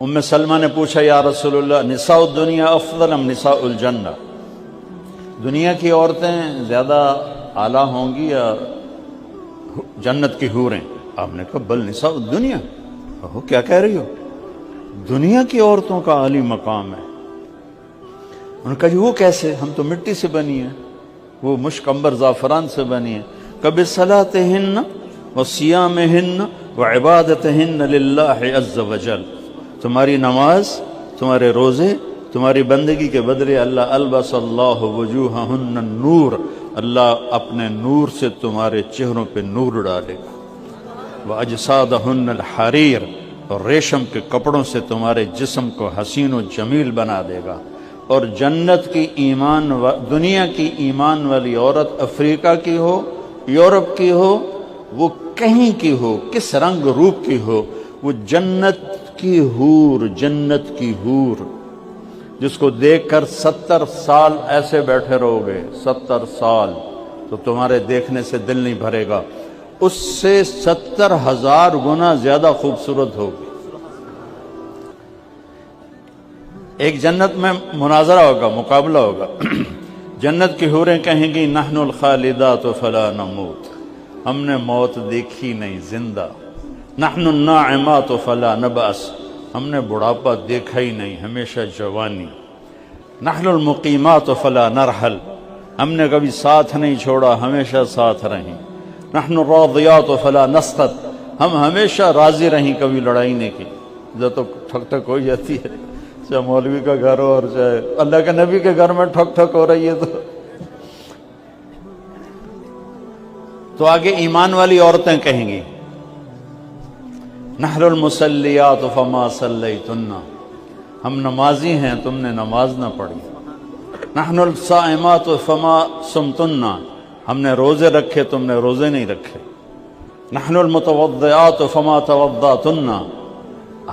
ام سلمہ نے پوچھا یا رسول اللہ نساء الدنیا افضل ام نساء الجنہ، دنیا کی عورتیں زیادہ اعلیٰ ہوں گی یا جنت کی حوریں؟ آپ نے کہا بل نساء الدنیا، کیا کہہ رہی ہو، دنیا کی عورتوں کا عالی مقام ہے۔ انہوں نے کہا جی وہ کیسے، ہم تو مٹی سے بنی ہیں، وہ مشک عنبر زعفران سے بنی ہیں۔ کبھی صلاتہن و صیامہن و عبادتہن للہ عز وجل، تمہاری نماز، تمہارے روزے، تمہاری بندگی کے بدلے اللہ البس اللہ وجوہہن النور، اللہ اپنے نور سے تمہارے چہروں پہ نور ڈالے گا۔ وَأَجْسَادَهُنَّ الْحَرِيرُ، اور ریشم کے کپڑوں سے تمہارے جسم کو حسین و جمیل بنا دے گا۔ اور جنت کی دنیا کی ایمان والی عورت افریقہ کی ہو، یورپ کی ہو، وہ کہیں کی ہو، کس رنگ روپ کی ہو، وہ جنت کی حور، جنت کی حور جس کو دیکھ کر 70 سال ایسے بیٹھے رہو گے، 70 سال تو تمہارے دیکھنے سے دل نہیں بھرے گا، اس سے 70,000 گنا زیادہ خوبصورت ہوگی۔ ایک جنت میں مناظرہ ہوگا، مقابلہ ہوگا۔ جنت کی حوریں کہیں گی نحن الخالدات فلا نموت، ہم نے موت دیکھی نہیں، زندہ۔ نحن الناعمات فلا نبأس، ہم نے بڑھاپا دیکھا ہی نہیں، ہمیشہ جوانی۔ نحن المقیمات فلا نرحل، ہم نے کبھی ساتھ نہیں چھوڑا، ہمیشہ ساتھ رہیں۔ نحن الراضیات فلا نسخط، ہم ہمیشہ راضی رہیں، کبھی لڑائی نہیں کی۔ جب تو ٹھک ٹھک ہو جاتی ہے، چاہے مولوی کا گھر ہو اور چاہے اللہ کے نبی کے گھر میں ٹھک ٹھک ہو رہی ہے تو آگے ایمان والی عورتیں کہیں گی نحن المصلیات فما صلیتن، ہم نمازی ہیں، تم نے نماز نہ پڑھی۔ نحن الصائمات فما صمتن، ہم نے روزے رکھے، تم نے روزے نہیں رکھے۔ نحن المتوضعات فما توضعتن،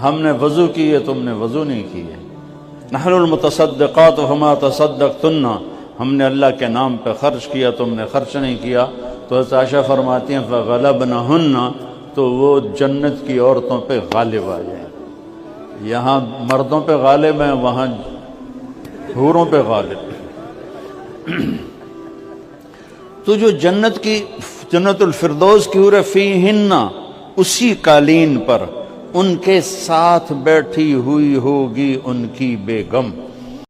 ہم نے وضو کیے، تم نے وضو نہیں کیے۔ نحن المتصدقات فما تصدقتن، ہم نے اللہ کے نام پہ خرچ کیا، تم نے خرچ نہیں کیا۔ تو عائشہ فرماتی ہیں فغلبنہن، تو وہ جنت کی عورتوں پہ غالب آ جائیں۔ یہاں مردوں پہ غالب ہیں، وہاں حوروں پہ غالب۔ تو جو جنت الفردوس کی حور فیہن، اسی قالین پر ان کے ساتھ بیٹھی ہوئی ہوگی ان کی بیگم۔